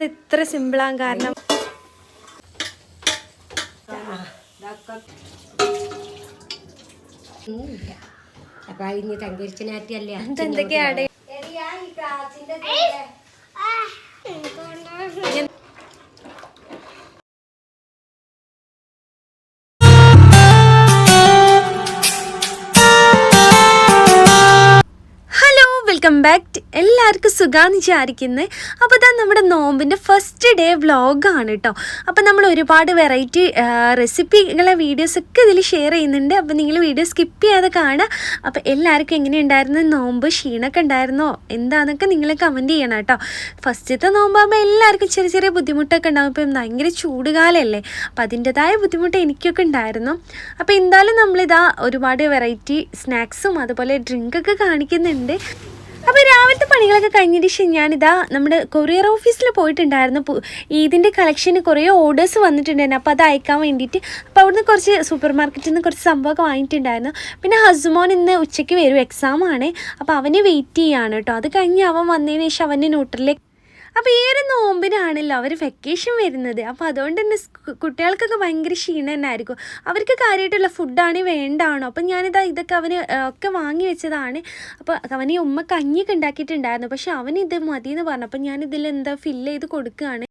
ഇത്ര സിമ്പിളാണ് കാരണം എന്തൊക്കെയാണ് വെൽക്കം ബാക്ക്. എല്ലാവർക്കും സുഖാന്ന് വിചാരിക്കുന്നത്. അപ്പോൾ ഇതാ നമ്മുടെ നോമ്പിൻ്റെ ഫസ്റ്റ് ഡേ വ്ളോഗാണ് കേട്ടോ. അപ്പോൾ നമ്മൾ ഒരുപാട് വെറൈറ്റി റെസിപ്പികളെ വീഡിയോസൊക്കെ ഇതിൽ ഷെയർ ചെയ്യുന്നുണ്ട്. അപ്പോൾ നിങ്ങൾ വീഡിയോ സ്കിപ്പ് ചെയ്യാതെ കാണുക. അപ്പോൾ എല്ലാവർക്കും എങ്ങനെയുണ്ടായിരുന്നു നോമ്പ്, ക്ഷീണമൊക്കെ ഉണ്ടായിരുന്നോ എന്താണെന്നൊക്കെ നിങ്ങൾ കമൻറ്റ് ചെയ്യണം കേട്ടോ. ഫസ്റ്റത്തെ നോമ്പാകുമ്പോൾ എല്ലാവർക്കും ചെറിയ ചെറിയ ബുദ്ധിമുട്ടൊക്കെ ഉണ്ടാകും. ഇപ്പം ഭയങ്കര ചൂടുകാലമല്ലേ, അപ്പോൾ അതിൻ്റെതായ ബുദ്ധിമുട്ട് എനിക്കൊക്കെ ഉണ്ടായിരുന്നു. അപ്പോൾ എന്തായാലും നമ്മളിതാ ഒരുപാട് വെറൈറ്റി സ്നാക്സും അതുപോലെ ഡ്രിങ്കൊക്കെ കാണിക്കുന്നുണ്ട്. അപ്പോൾ രാവിലത്തെ പണികളൊക്കെ കഴിഞ്ഞതിന് ശേഷം ഞാനിതാ നമ്മുടെ കൊറിയർ ഓഫീസിൽ പോയിട്ടുണ്ടായിരുന്നു. ഇതിൻ്റെ കളക്ഷന് കുറേ ഓർഡേഴ്സ് വന്നിട്ടുണ്ടായിരുന്നു. അപ്പോൾ അത് അയക്കാൻ വേണ്ടിയിട്ട് അപ്പോൾ അവിടുന്ന് കുറച്ച് സൂപ്പർ മാർക്കറ്റിൽ നിന്ന് കുറച്ച് സംഭവമൊക്കെ വാങ്ങിയിട്ടുണ്ടായിരുന്നു. പിന്നെ ഹസ്മോൻ ഇന്ന് ഉച്ചയ്ക്ക് വരും, എക്സാമാണ്. അപ്പോൾ അവന് വെയിറ്റ് ചെയ്യുകയാണ് കേട്ടോ. അത് കഴിഞ്ഞ് അവൻ വന്നതിന് ശേഷം അവൻ്റെ ന്യൂട്രലിലേക്ക്. അപ്പോൾ ഈ ഒരു നോമ്പിനാണല്ലോ അവർ വെക്കേഷൻ വരുന്നത്. അപ്പോൾ അതുകൊണ്ട് തന്നെ കുട്ടികൾക്കൊക്കെ ഭയങ്കര ക്ഷീണം തന്നെ ആയിരിക്കും. അവർക്ക് കാര്യമായിട്ടുള്ള ഫുഡാണ് വേണ്ടാണോ. അപ്പം ഞാനിതാ ഇതൊക്കെ അവന് ഒക്കെ വാങ്ങി വെച്ചതാണ്. അപ്പോൾ അവന് ഉമ്മ കഞ്ഞിയൊക്കെ ഉണ്ടാക്കിയിട്ടുണ്ടായിരുന്നു. പക്ഷെ അവന് ഇത് മതിയെന്ന് പറഞ്ഞു. അപ്പം ഞാനിതിൽ എന്താ ഫില്ല് ചെയ്ത് കൊടുക്കുകയാണ്.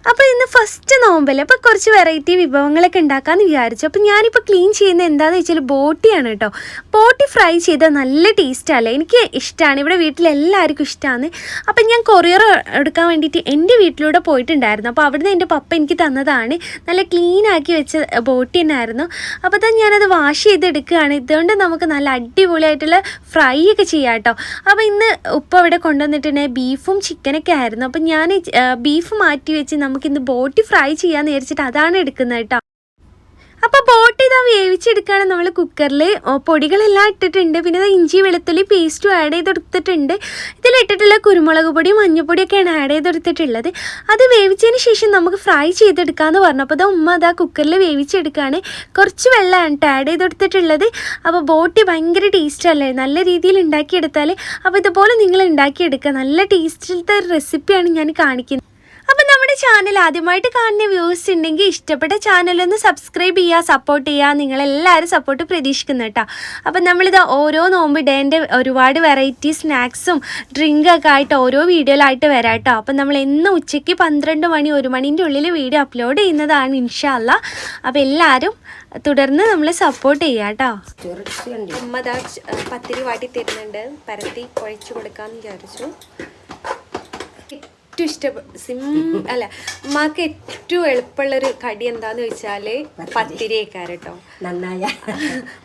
അപ്പോൾ ഇന്ന് ഫസ്റ്റ് നോമ്പല്ലേ, അപ്പോൾ കുറച്ച് വെറൈറ്റി വിഭവങ്ങളൊക്കെ ഉണ്ടാക്കാമെന്ന് വിചാരിച്ചു. അപ്പോൾ ഞാനിപ്പോൾ ക്ലീൻ ചെയ്യുന്നത് എന്താണെന്ന് വെച്ചാൽ ബോട്ടിയാണ് കേട്ടോ. ബോട്ടി ഫ്രൈ ചെയ്താൽ നല്ല ടേസ്റ്റല്ലേ, എനിക്ക് ഇഷ്ടമാണ്. ഇവിടെ വീട്ടിലെല്ലാവർക്കും ഇഷ്ടമാണ്. അപ്പം ഞാൻ കൊറിയർ എടുക്കാൻ വേണ്ടിയിട്ട് എൻ്റെ വീട്ടിലൂടെ പോയിട്ടുണ്ടായിരുന്നു. അപ്പോൾ അവിടുന്ന് എൻ്റെ പപ്പ എനിക്ക് തന്നതാണ്. നല്ല ക്ലീനാക്കി വെച്ച ബോട്ടി തന്നെയായിരുന്നു. അപ്പോൾ തന്നെ ഞാനത് വാഷ് ചെയ്തെടുക്കുകയാണ്. ഇതുകൊണ്ട് നമുക്ക് നല്ല അടിപൊളിയായിട്ടുള്ള ഫ്രൈ ഒക്കെ ചെയ്യാം കേട്ടോ. അപ്പോൾ ഇന്ന് ഉപ്പ ഇവിടെ കൊണ്ടുവന്നിട്ടുണ്ടെങ്കിൽ ബീഫും ചിക്കനൊക്കെ ആയിരുന്നു. അപ്പം ഞാൻ ബീഫ് മാറ്റി വെച്ച് നമുക്കിന്ന് ബോട്ടി ഫ്രൈ ചെയ്യാമെന്ന് വിചാരിച്ചിട്ട് അതാണ് എടുക്കുന്നത് കേട്ടോ. അപ്പോൾ ബോട്ടി ഇതാ വേവിച്ചെടുക്കുകയാണ് നമ്മൾ കുക്കറിൽ. പൊടികളെല്ലാം ഇട്ടിട്ടുണ്ട്. പിന്നെ ഇഞ്ചി വെളുത്തുള്ളി പേസ്റ്റും ആഡ് ചെയ്തെടുത്തിട്ടുണ്ട്. ഇതിലിട്ടിട്ടുള്ള കുരുമുളക് പൊടി മഞ്ഞൾപ്പൊടിയൊക്കെയാണ് ആഡ് ചെയ്തെടുത്തിട്ടുള്ളത്. അത് വേവിച്ചതിന് ശേഷം നമുക്ക് ഫ്രൈ ചെയ്തെടുക്കാമെന്ന് പറഞ്ഞു. അപ്പോൾ ഇതാ ഉമ്മ അതാ കുക്കറിൽ വേവിച്ചെടുക്കുകയാണ്. കുറച്ച് വെള്ളമാണ് ആഡ് ചെയ്തെടുത്തിട്ടുള്ളത്. അപ്പോൾ ബോട്ടി ഭയങ്കര ടേസ്റ്റല്ലേ, നല്ല രീതിയിൽ ഉണ്ടാക്കിയെടുത്താൽ. അപ്പോൾ ഇതുപോലെ നിങ്ങൾ ഉണ്ടാക്കിയെടുക്കുക. നല്ല ടേസ്റ്റിലത്തെ ഒരു റെസിപ്പിയാണ് ഞാൻ കാണിക്കുന്നത്. അപ്പം നമ്മുടെ ചാനൽ ആദ്യമായിട്ട് കാണുന്ന വ്യൂവേഴ്സ് ഉണ്ടെങ്കിൽ ഇഷ്ടപ്പെട്ട ചാനലൊന്ന് സബ്സ്ക്രൈബ് ചെയ്യുക, സപ്പോർട്ട് ചെയ്യുക. നിങ്ങളെല്ലാവരും സപ്പോർട്ട് പ്രതീക്ഷിക്കുന്നു കേട്ടോ. അപ്പം നമ്മളിത് ഓരോ നോമ്പ് ഡേൻ്റെ ഒരുപാട് വെറൈറ്റി സ്നാക്സും ഡ്രിങ്കൊക്കെ ആയിട്ട് ഓരോ വീഡിയോയിലായിട്ട് വരാം കേട്ടോ. അപ്പം നമ്മൾ എന്നും ഉച്ചയ്ക്ക് 12 മണി 1 മണീൻ്റെ ഉള്ളിൽ വീഡിയോ അപ്ലോഡ് ചെയ്യുന്നതാണ് ഇൻഷാ അല്ലാ. അപ്പോൾ എല്ലാവരും തുടർന്ന് നമ്മൾ സപ്പോർട്ട് ചെയ്യാം കേട്ടോ. ഉമ്മ ദാ പത്തിരി വാട്ടി തരുന്നുണ്ട്. പരത്തി കുഴച്ച് കൊടുക്കാമെന്ന് വിചാരിച്ചു. ഏറ്റവും അല്ല ഉമ്മാക്ക് ഏറ്റവും എളുപ്പമുള്ളൊരു കടി എന്താന്ന് വെച്ചാൽ പത്തിരി ആക്കാറ് കേട്ടോ. നന്നായ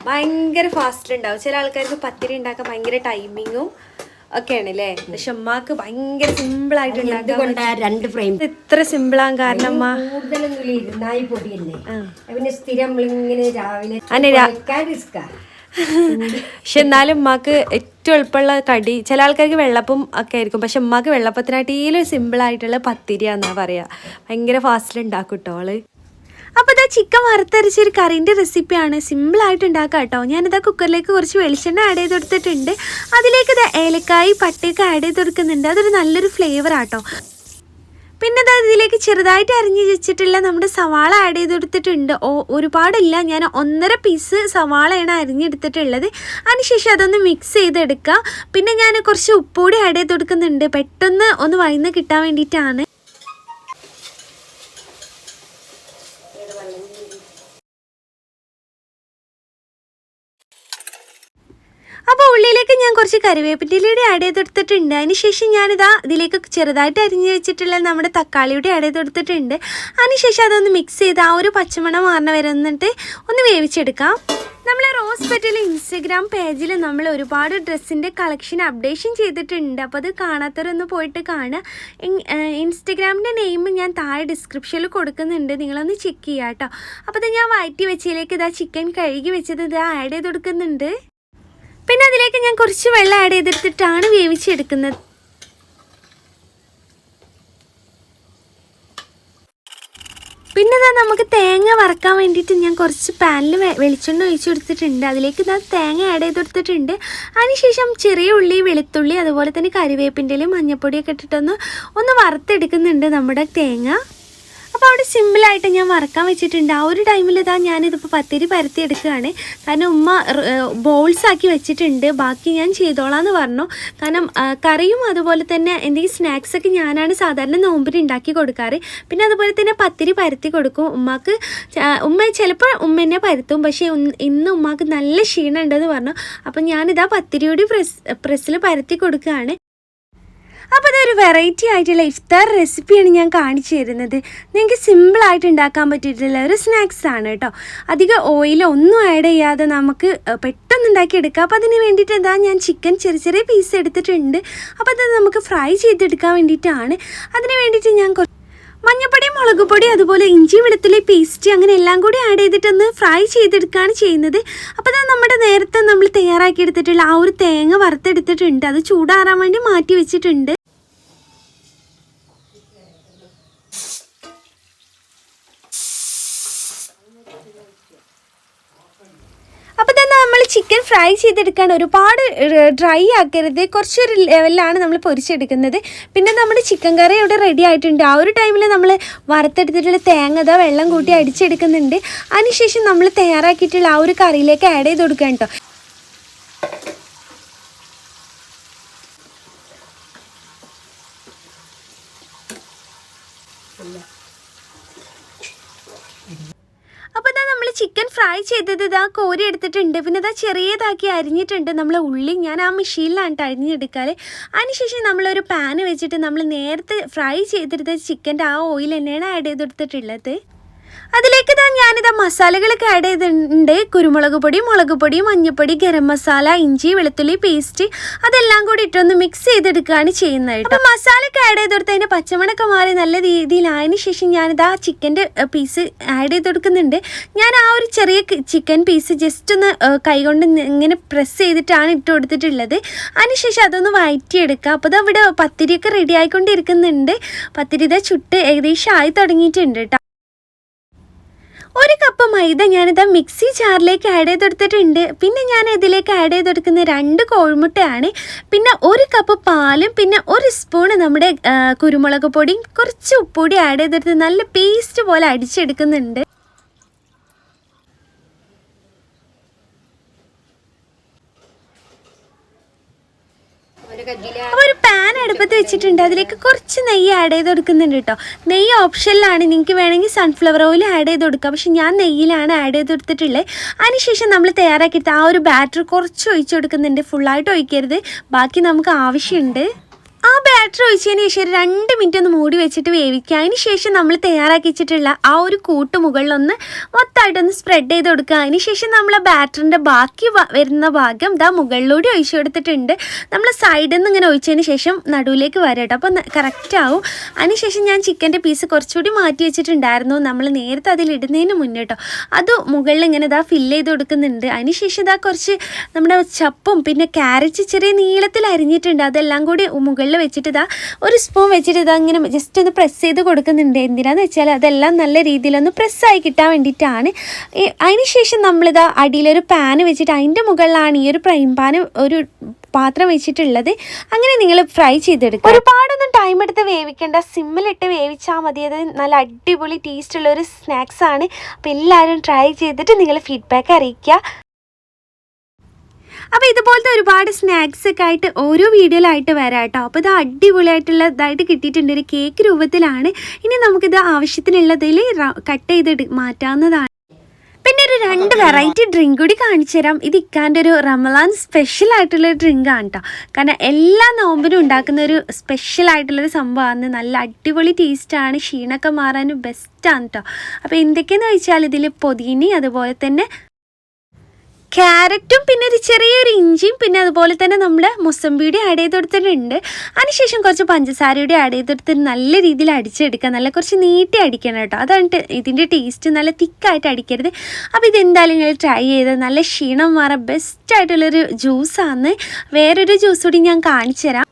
ഭയങ്കര ഫാസ്റ്റ് ഉണ്ടാവും. ചില ആൾക്കാർക്ക് പത്തിരി ഉണ്ടാക്കാൻ ഭയങ്കര ടൈമിങ്ങും ഒക്കെയാണ് അല്ലേ. പക്ഷെ ഉമ്മാക്ക് ഭയങ്കര സിമ്പിളായിട്ട് ഉണ്ടാക്കാൻ. ഇത്ര സിമ്പിളാണ് കാരണം പക്ഷെ എന്നാലും ഉമ്മാക്ക് ഏറ്റവും എളുപ്പമുള്ള കടി, ചില ആൾക്കാർക്ക് വെള്ളപ്പം ഒക്കെ ആയിരിക്കും. പക്ഷെ ഉമ്മാക്ക് വെള്ളപ്പത്തിനാട്ടിലും സിമ്പിളായിട്ടുള്ള പത്തിരിയാന്നാ പറയുക. ഭയങ്കര ഫാസ്റ്റിൽ ഉണ്ടാക്കും കേട്ടോ ആള്. അപ്പോൾ ഇതാ ചിക്കൻ വറുത്തരച്ചൊരു കറീൻ്റെ റെസിപ്പിയാണ്. സിമ്പിളായിട്ട് ഉണ്ടാക്കാം കേട്ടോ. ഞാനിതാ കുക്കറിലേക്ക് കുറച്ച് വെളിച്ചെണ്ണ ആഡ് ചെയ്ത് കൊടുത്തിട്ടുണ്ട്. അതിലേക്ക് ഇതാ ഏലക്കായി പട്ടയൊക്കെ ആഡ് ചെയ്ത് കൊടുക്കുന്നുണ്ട്. അതൊരു നല്ലൊരു ഫ്ലേവറാട്ടോ. പിന്നെ ഇതിലേക്ക് ചെറുതായിട്ട് അരിഞ്ഞ് വെച്ചിട്ടുള്ള നമ്മുടെ സവാള ആഡ് ചെയ്ത് കൊടുത്തിട്ടുണ്ട്. ഒരുപാടില്ല, ഞാൻ 1.5 പീസ് സവാളയാണ് അരിഞ്ഞെടുത്തിട്ടുള്ളത്. അതിനുശേഷം അതൊന്ന് മിക്സ് ചെയ്തെടുക്കുക. പിന്നെ ഞാൻ കുറച്ച് ഉപ്പുകൂടി ആഡ് ചെയ്ത് കൊടുക്കുന്നുണ്ട്, പെട്ടെന്ന് ഒന്ന് വഴന്ന് കിട്ടാൻ വേണ്ടിയിട്ടാണ്. അപ്പോൾ ഉള്ളിലേക്ക് ഞാൻ കുറച്ച് കറിവേപ്പിലയുടെ ആഡ് ചെയ്തെടുത്തിട്ടുണ്ട്. അതിനുശേഷം ഞാനിതാ ഇതിലേക്ക് ചെറുതായിട്ട് അരിഞ്ഞ് വെച്ചിട്ടുള്ള നമ്മുടെ തക്കാളിയുടെ ആഡ് ചെയ്തെടുത്തിട്ടുണ്ട്. അതിനുശേഷം അതൊന്ന് മിക്സ് ചെയ്ത് ആ ഒരു പച്ചമണം മാറണ വരെ എന്നിട്ട് ഒന്ന് വേവിച്ചെടുക്കാം. നമ്മൾ റോസ് പെറ്റൽ ഇൻസ്റ്റഗ്രാം പേജിൽ നമ്മൾ ഒരുപാട് ഡ്രസ്സിൻ്റെ കളക്ഷൻ അപ്ഡേഷൻ ചെയ്തിട്ടുണ്ട്. അപ്പോൾ അത് കാണാത്തവരൊന്ന് പോയിട്ട് കാണുക. ഇൻസ്റ്റഗ്രാമിൻ്റെ നെയിം ഞാൻ താഴെ ഡിസ്ക്രിപ്ഷനിൽ കൊടുക്കുന്നുണ്ട്, നിങ്ങളൊന്ന് ചെക്ക് ചെയ്യുക കേട്ടോ. അപ്പോൾ ഇത് ഞാൻ വഴറ്റി വെച്ചതിലേക്ക് ഇതാ ചിക്കൻ കഴുകി വെച്ചത് ഇതാ ആഡ് ചെയ്ത് കൊടുക്കുന്നുണ്ട്. പിന്നെ അതിലേക്ക് ഞാൻ കുറച്ച് വെള്ളം ആഡ് ചെയ്തെടുത്തിട്ടാണ് വേവിച്ചെടുക്കുന്നത്. പിന്നെ ഇതാ നമുക്ക് തേങ്ങ വറക്കാൻ വേണ്ടിയിട്ട് ഞാൻ കുറച്ച് പാനിൽ വെളിച്ചെണ്ണ ഒഴിച്ചു കൊടുത്തിട്ടുണ്ട്. അതിലേക്ക് ഇതാ തേങ്ങ ആഡ് ചെയ്ത് കൊടുത്തിട്ടുണ്ട്. അതിനുശേഷം ചെറിയ ഉള്ളി, വെളുത്തുള്ളി, അതുപോലെ തന്നെ കറിവേപ്പിൻ്റെ ഇലയും മഞ്ഞൾപ്പൊടിയൊക്കെ ഒന്ന് വറുത്തെടുക്കുന്നുണ്ട് നമ്മുടെ തേങ്ങ. അപ്പോൾ അവിടെ സിമ്പിളായിട്ട് ഞാൻ വറക്കാൻ വെച്ചിട്ടുണ്ട്. ആ ഒരു ടൈമിൽ ഇതാ ഞാനിതിപ്പോൾ പത്തിരി പരത്തി എടുക്കുകയാണ്. കാരണം ഉമ്മ ബോൾസാക്കി വെച്ചിട്ടുണ്ട്, ബാക്കി ഞാൻ ചെയ്തോളാം എന്ന് പറഞ്ഞു. കാരണം കറിയും അതുപോലെ തന്നെ എന്തെങ്കിലും സ്നാക്സൊക്കെ ഞാനാണ് സാധാരണ നോമ്പിന് ഉണ്ടാക്കി കൊടുക്കാറ്. പിന്നെ അതുപോലെ തന്നെ പത്തിരി പരത്തി കൊടുക്കും ഉമ്മക്ക്. ചിലപ്പോൾ ഉമ്മ എന്നെ പരത്തും, പക്ഷേ ഇന്ന് ഉമ്മക്ക് നല്ല ക്ഷീണം ഉണ്ടെന്ന് പറഞ്ഞു. അപ്പം ഞാനിതാ പത്തിരിയോട് പ്രസ്സിൽ പരത്തി കൊടുക്കുകയാണ്. അപ്പോൾ അതൊരു വെറൈറ്റി ആയിട്ടുള്ള ഇഫ്താർ റെസിപ്പിയാണ് ഞാൻ കാണിച്ചു തരുന്നത്. നിങ്ങൾക്ക് സിമ്പിളായിട്ട് ഉണ്ടാക്കാൻ പറ്റിയിട്ടുള്ള ഒരു സ്നാക്സ് ആണ് കേട്ടോ. അധികം ഓയിലോ ഒന്നും ആഡ് ചെയ്യാതെ നമുക്ക് പെട്ടെന്ന് ഉണ്ടാക്കിയെടുക്കാം. അപ്പോൾ അതിന് വേണ്ടിയിട്ട് എന്താ ഞാൻ ചിക്കൻ ചെറിയ ചെറിയ പീസ് എടുത്തിട്ടുണ്ട്. അപ്പോൾ അത് നമുക്ക് ഫ്രൈ ചെയ്തെടുക്കാൻ വേണ്ടിയിട്ടാണ്. അതിന് വേണ്ടിയിട്ട് ഞാൻ മഞ്ഞൾപ്പൊടി, മുളക് പൊടി, അതുപോലെ ഇഞ്ചി വെളുത്തുള്ളി പേസ്റ്റ്, അങ്ങനെ എല്ലാം കൂടി ആഡ് ചെയ്തിട്ടൊന്ന് ഫ്രൈ ചെയ്തെടുക്കുകയാണ് ചെയ്യുന്നത്. അപ്പോൾ അത് നമ്മുടെ നേരത്തെ നമ്മൾ തയ്യാറാക്കി എടുത്തിട്ടുള്ള ആ ഒരു തേങ്ങ വറുത്തെടുത്തിട്ടുണ്ട്. അത് ചൂടാറാൻ വേണ്ടി മാറ്റി വെച്ചിട്ടുണ്ട്. അപ്പോൾ തന്നെ നമ്മൾ ചിക്കൻ ഫ്രൈ ചെയ്തെടുക്കാൻ ഒരുപാട് ഡ്രൈ ആക്കരുത്, കുറച്ചൊരു ലെവലിലാണ് നമ്മൾ പൊരിച്ചെടുക്കുന്നത്. പിന്നെ നമ്മുടെ ചിക്കൻ കറി ഇവിടെ റെഡി ആയിട്ടുണ്ട്. ആ ഒരു ടൈമിൽ നമ്മൾ വറുത്തെടുത്തിട്ടുള്ള തേങ്ങ വെള്ളം കൂട്ടി അടിച്ചെടുക്കുന്നുണ്ട്. അതിനുശേഷം നമ്മൾ തയ്യാറാക്കിയിട്ടുള്ള ആ ഒരു കറിയിലേക്ക് ആഡ് ചെയ്ത് കൊടുക്കാം കേട്ടോ. അപ്പോൾ ഇതാ നമ്മൾ ചിക്കൻ ഫ്രൈ ചെയ്തത് ഇതാ കോരി എടുത്തിട്ടുണ്ട്. പിന്നെ ഇതാ ചെറിയതാക്കി അരിഞ്ഞിട്ടുണ്ട് നമ്മൾ ഉള്ളി. ഞാൻ ആ മെഷീനിലാണ് അരിഞ്ഞെടുക്കാറ്. അതിനുശേഷം നമ്മളൊരു പാന് വെച്ചിട്ട് നമ്മൾ നേരത്തെ ഫ്രൈ ചെയ്തെടുത്ത ചിക്കൻ്റെ ആ ഓയിൽ തന്നെയാണ് ആഡ് ചെയ്ത് കൊടുത്തിട്ടുള്ളത്. അതിലേക്ക് ഞാനിതാ മസാലകളൊക്കെ ആഡ് ചെയ്തിട്ടുണ്ട്. കുരുമുളക് പൊടി, മുളക് പൊടി, മഞ്ഞൾപ്പൊടി, ഗരം മസാല, ഇഞ്ചി വെളുത്തുള്ളി പേസ്റ്റ്, അതെല്ലാം കൂടി ഇട്ടൊന്ന് മിക്സ് ചെയ്തെടുക്കുകയാണ് ചെയ്യുന്നത് കേട്ടോ. അപ്പോൾ മസാലയൊക്കെ ആഡ് ചെയ്ത് കൊടുത്ത് അതിൻ്റെ പച്ചമണമൊക്കെ മാറി നല്ല രീതിയിലായതിനു ശേഷം ഞാനിതാ ചിക്കൻ്റെ പീസ് ആഡ് ചെയ്ത് കൊടുക്കുന്നുണ്ട്. ഞാൻ ആ ഒരു ചെറിയ ചിക്കൻ പീസ് ജസ്റ്റ് ഒന്ന് കൈകൊണ്ട് ഇങ്ങനെ പ്രസ് ചെയ്തിട്ടാണ് ഇട്ട് കൊടുത്തിട്ടുള്ളത്. അതിനുശേഷം അതൊന്ന് വഴറ്റിയെടുക്കുക. അപ്പോൾ അവിടെ പത്തിരിയൊക്കെ റെഡി ആയിക്കൊണ്ടിരിക്കുന്നുണ്ട്. പത്തിരി ഇതാ ചുട്ട് ഏകദേശം ആയി തുടങ്ങിയിട്ടുണ്ട് കേട്ടോ. ഒരു കപ്പ് മൈദ ഞാനിതാ മിക്സി ജാറിലേക്ക് ആഡ് ചെയ്ത് കൊടുത്തിട്ടുണ്ട്. പിന്നെ ഞാൻ ഇതിലേക്ക് ആഡ് ചെയ്ത് കൊടുക്കുന്ന 2 കോഴിമുട്ടയാണ്. പിന്നെ 1 കപ്പ് പാലും, പിന്നെ 1 സ്പൂണ് നമ്മുടെ കുരുമുളക് പൊടിയും കുറച്ച് ഉപ്പുപൊടി ആഡ് ചെയ്തെടുത്ത് നല്ല പേസ്റ്റ് പോലെ അടിച്ചെടുക്കുന്നുണ്ട്. അപ്പോൾ ഒരു പാൻ അടുപ്പത്ത് വെച്ചിട്ടുണ്ട്. അതിലേക്ക് കുറച്ച് നെയ്യ് ആഡ് ചെയ്ത് കൊടുക്കുന്നുണ്ട് കേട്ടോ. നെയ്യ് ഓപ്ഷനിലാണ്, നിങ്ങൾക്ക് വേണമെങ്കിൽ സൺഫ്ലവർ ഓയിൽ ആഡ് ചെയ്ത് കൊടുക്കാം. പക്ഷെ ഞാൻ നെയ്യിലാണ് ആഡ് ചെയ്ത് കൊടുത്തിട്ടുള്ളത്. അതിനുശേഷം നമ്മൾ തയ്യാറാക്കിയിട്ട് ആ ഒരു ബാറ്റർ കുറച്ച് ഒഴിച്ചു കൊടുക്കുന്നുണ്ട്. ഫുള്ളായിട്ട് ഒഴിക്കരുത്, ബാക്കി നമുക്ക് ആവശ്യമുണ്ട്. ആ ബാറ്റർ ഒഴിച്ചതിന് ശേഷം 2 മിനിറ്റ് ഒന്ന് മൂടി വെച്ചിട്ട് വേവിക്കുക. അതിന് ശേഷം നമ്മൾ തയ്യാറാക്കി വെച്ചിട്ടുള്ള ആ ഒരു കൂട്ട് മുകളിലൊന്ന് മൊത്തമായിട്ടൊന്ന് സ്പ്രെഡ് ചെയ്ത് കൊടുക്കുക. അതിന് ശേഷം നമ്മൾ ബാറ്ററിൻ്റെ ബാക്കി വരുന്ന ഭാഗം മുകളിലൂടെ ഒഴിച്ചു കൊടുത്തിട്ടുണ്ട്. നമ്മൾ സൈഡിൽ നിന്ന് ഇങ്ങനെ ഒഴിച്ചതിന് ശേഷം നടുവിലേക്ക് വരാം കേട്ടോ. അപ്പോൾ കറക്റ്റ് ആവും. അതിനുശേഷം ഞാൻ ചിക്കൻ്റെ പീസ് കുറച്ചുകൂടി മാറ്റി വെച്ചിട്ടുണ്ടായിരുന്നു നമ്മൾ നേരത്തെ അതിലിടുന്നതിന് മുന്നേ കേട്ടോ. അത് മുകളിൽ ഇങ്ങനെ ഫില്ല് ചെയ്ത് കൊടുക്കുന്നുണ്ട്. അതിനുശേഷം കുറച്ച് നമ്മുടെ ചപ്പും പിന്നെ ക്യാരറ്റ് ചെറിയ നീളത്തിൽ അരിഞ്ഞിട്ടുണ്ട്. അതെല്ലാം കൂടി മുകളിൽ വെച്ചിട്ട് 1 സ്പൂൺ വെച്ചിട്ട് ഇങ്ങനെ ജസ്റ്റ് ഒന്ന് പ്രസ് ചെയ്ത് കൊടുക്കുന്നുണ്ട്. എന്തിനാന്ന് വെച്ചാൽ അതെല്ലാം നല്ല രീതിയിലൊന്ന് പ്രസ്സായി കിട്ടാൻ വേണ്ടിയിട്ടാണ്. അതിനുശേഷം നമ്മളിതാ അടിയിലൊരു പാന് വെച്ചിട്ട് അതിൻ്റെ മുകളിലാണ് ഈ ഒരു ഫ്രൈ പാന് ഒരു പാത്രം വെച്ചിട്ടുള്ളത്. അങ്ങനെ നിങ്ങൾ ഫ്രൈ ചെയ്തെടുക്കുക. ഒരുപാടൊന്നും ടൈം എടുത്ത് വേവിക്കേണ്ട, സിമ്മിലിട്ട് വേവിച്ചാൽ മതി. അത് നല്ല അടിപൊളി ടേസ്റ്റുള്ളൊരു സ്നാക്സാണ്. അപ്പോൾ എല്ലാവരും ട്രൈ ചെയ്തിട്ട് നിങ്ങൾ ഫീഡ്ബാക്ക് അറിയിക്കുക. അപ്പോൾ ഇതുപോലത്തെ ഒരുപാട് സ്നാക്സ് ഒക്കെ ആയിട്ട് ഓരോ വീഡിയോയിലായിട്ട് വരാം കേട്ടോ. അപ്പോൾ ഇത് അടിപൊളിയായിട്ടുള്ളതായിട്ട് കിട്ടിയിട്ടുണ്ട്. ഒരു കേക്ക് രൂപത്തിലാണ്. ഇനി നമുക്കിത് ആവശ്യത്തിനുള്ളതിൽ കട്ട് ചെയ്ത് മാറ്റാവുന്നതാണ്. പിന്നെ ഒരു 2 വെറൈറ്റി ഡ്രിങ്ക് കൂടി കാണിച്ചു തരാം. ഇത് ഇക്കാൻ്റെ ഒരു റമദാൻ സ്പെഷ്യൽ ആയിട്ടുള്ള ഡ്രിങ്കാണ് കേട്ടോ. കാരണം എല്ലാ നോമ്പിനും ഉണ്ടാക്കുന്ന ഒരു സ്പെഷ്യൽ ആയിട്ടുള്ളൊരു സംഭവമാണ്. നല്ല അടിപൊളി ടേസ്റ്റാണ്, ക്ഷീണമൊക്കെ മാറാനും ബെസ്റ്റാണ് കേട്ടോ. അപ്പോൾ എന്തൊക്കെയെന്ന് വെച്ചാൽ ഇതിൽ പൊതിനി, അതുപോലെ തന്നെ ക്യാരറ്റും, പിന്നെ ഒരു ചെറിയൊരു ഇഞ്ചിയും, പിന്നെ അതുപോലെ തന്നെ നമ്മുടെ മുസമ്പിയുടെ ആഡ് ചെയ്ത് കൊടുത്തിട്ടുണ്ട്. അതിനുശേഷം കുറച്ച് പഞ്ചസാരയുടെ ആഡ് ചെയ്ത് കൊടുത്തിട്ട് നല്ല രീതിയിൽ അടിച്ചെടുക്കുക. നല്ല കുറച്ച് നീട്ടി അടിക്കണം കേട്ടോ. അതാണ് ഇതിൻ്റെ ടേസ്റ്റ്. നല്ല തിക്കായിട്ട് അടിക്കരുത്. അപ്പോൾ ഇതെന്തായാലും നിങ്ങൾ ട്രൈ ചെയ്ത് നല്ല ക്ഷീണം മാറാൻ ബെസ്റ്റായിട്ടുള്ളൊരു ജ്യൂസാണ്. വേറൊരു ജ്യൂസ് കൂടി ഞാൻ കാണിച്ചു തരാം.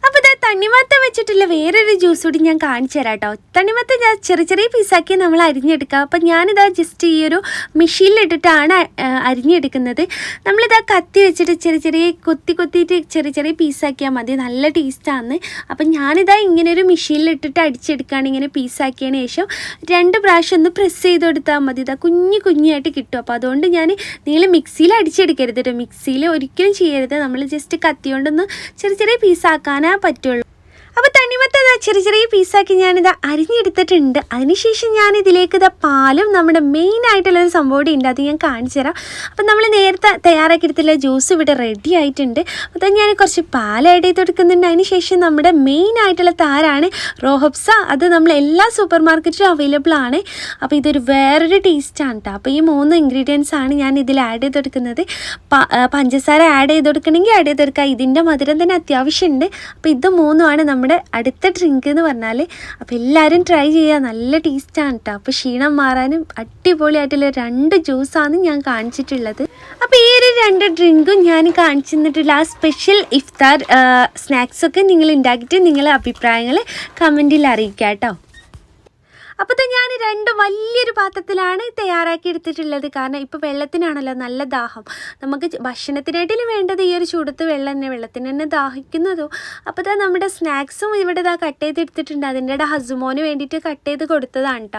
അപ്പോൾ ഇതാ തണ്ണിമത്ത വെച്ചിട്ടുള്ള വേറൊരു ജ്യൂസ് കൂടി ഞാൻ കാണിച്ചു തരാം കേട്ടോ. തണ്ണിമത്ത ഞാൻ ചെറിയ ചെറിയ പീസാക്കി നമ്മൾ അരിഞ്ഞെടുക്കുക. അപ്പം ഞാനിതാ ജസ്റ്റ് ഈ ഒരു മെഷീനിലിട്ടിട്ടാണ് അരിഞ്ഞെടുക്കുന്നത്. നമ്മളിതാ കത്തി വെച്ചിട്ട് ചെറിയ ചെറിയ കുത്തിയിട്ട് ചെറിയ ചെറിയ പീസാക്കിയാൽ മതി, നല്ല ടേസ്റ്റാണ്. അപ്പം ഞാനിതാ ഇങ്ങനെ ഒരു മെഷീനിലിട്ടിട്ട് അടിച്ചെടുക്കുകയാണ്. ഇങ്ങനെ പീസാക്കിയതിന് ശേഷം 2 പ്രാവശ്യം ഒന്ന് പ്രസ് ചെയ്ത് കൊടുത്താൽ മതി. ഇതാ കുഞ്ഞായിട്ട് കിട്ടും. അപ്പോൾ അതുകൊണ്ട് നിങ്ങൾ മിക്സിയിൽ അടിച്ചെടുക്കരുത് കേട്ടോ. മിക്സിയിൽ ഒരിക്കലും ചെയ്യരുത്. നമ്മൾ ജസ്റ്റ് കത്തി കൊണ്ടൊന്ന് ചെറിയ പീസാക്കാനേ പറ്റുള്ളൂ. അപ്പോൾ തണ്ണിമത്ത ചെറിയ ചെറിയ പീസാക്കി ഞാനിത് അരിഞ്ഞെടുത്തിട്ടുണ്ട്. അതിനുശേഷം ഞാനിതിലേക്ക് പാലും നമ്മുടെ മെയിനായിട്ടുള്ളൊരു സംഭവം ഉണ്ട്, അത് ഞാൻ കാണിച്ചു തരാം. അപ്പം നമ്മൾ നേരത്തെ തയ്യാറാക്കി എടുത്തുള്ള ജ്യൂസ് ഇവിടെ റെഡി ആയിട്ടുണ്ട്. അപ്പോൾ ഞാൻ കുറച്ച് പാൽ ആഡ് ചെയ്ത് കൊടുക്കുന്നുണ്ട്. അതിനുശേഷം നമ്മുടെ മെയിനായിട്ടുള്ള താരാണ് റോഹബ്സ. അത് നമ്മൾ എല്ലാ സൂപ്പർ മാർക്കറ്റിലും അവൈലബിൾ ആണ്. അപ്പോൾ ഇതൊരു വേറൊരു ടേസ്റ്റാണ് കേട്ടോ. അപ്പോൾ ഈ 3 ഇൻഗ്രീഡിയൻസ് ആണ് ഞാൻ ഇതിൽ ആഡ് ചെയ്ത് കൊടുക്കുന്നത്. പഞ്ചസാര ആഡ് ചെയ്ത് കൊടുക്കണമെങ്കിൽ ആഡ് ചെയ്ത് കൊടുക്കുക. ഇതിൻ്റെ മധുരം തന്നെ അത്യാവശ്യമുണ്ട്. അപ്പോൾ ഇത് 3ആണ് നമ്മുടെ അടുത്ത ഡ്രിങ്ക് എന്ന് പറഞ്ഞാൽ. അപ്പോൾ എല്ലാവരും ട്രൈ ചെയ്യുക, നല്ല ടേസ്റ്റാണ് കേട്ടോ. അപ്പോൾ ക്ഷീണം മാറാനും അടിപൊളിയായിട്ടുള്ള 2 ജ്യൂസാണ് ഞാൻ കാണിച്ചിട്ടുള്ളത്. അപ്പോൾ ഈ ഒരു 2 ഡ്രിങ്കും ഞാൻ കാണിച്ചു തന്നിട്ടുള്ള ആ സ്പെഷ്യൽ ഇഫ്താർ സ്നാക്സൊക്കെ നിങ്ങൾ ഉണ്ടാക്കിയിട്ട് നിങ്ങളെ അഭിപ്രായങ്ങൾ കമൻറ്റിൽ അറിയിക്കുക കേട്ടോ. അപ്പോൾ ഞാൻ 2 വലിയൊരു പാത്രത്തിലാണ് തയ്യാറാക്കി എടുത്തിട്ടുള്ളത്. കാരണം ഇപ്പോൾ വെള്ളത്തിനാണല്ലോ നല്ല ദാഹം. നമുക്ക് ഭക്ഷണത്തിനായിട്ടിലും വേണ്ടത് ഈ ഒരു ചൂടത്ത് വെള്ളം തന്നെ, വെള്ളത്തിന് തന്നെ ദാഹിക്കുന്നതോ. അപ്പോൾ നമ്മുടെ സ്നാക്സും ഇവിടെ കട്ട് ചെയ്തെടുത്തിട്ടുണ്ട്. അതിൻ്റെ ഹസുമോന് വേണ്ടിയിട്ട് കട്ട് ചെയ്ത് കൊടുത്തതാണ് കേട്ടോ.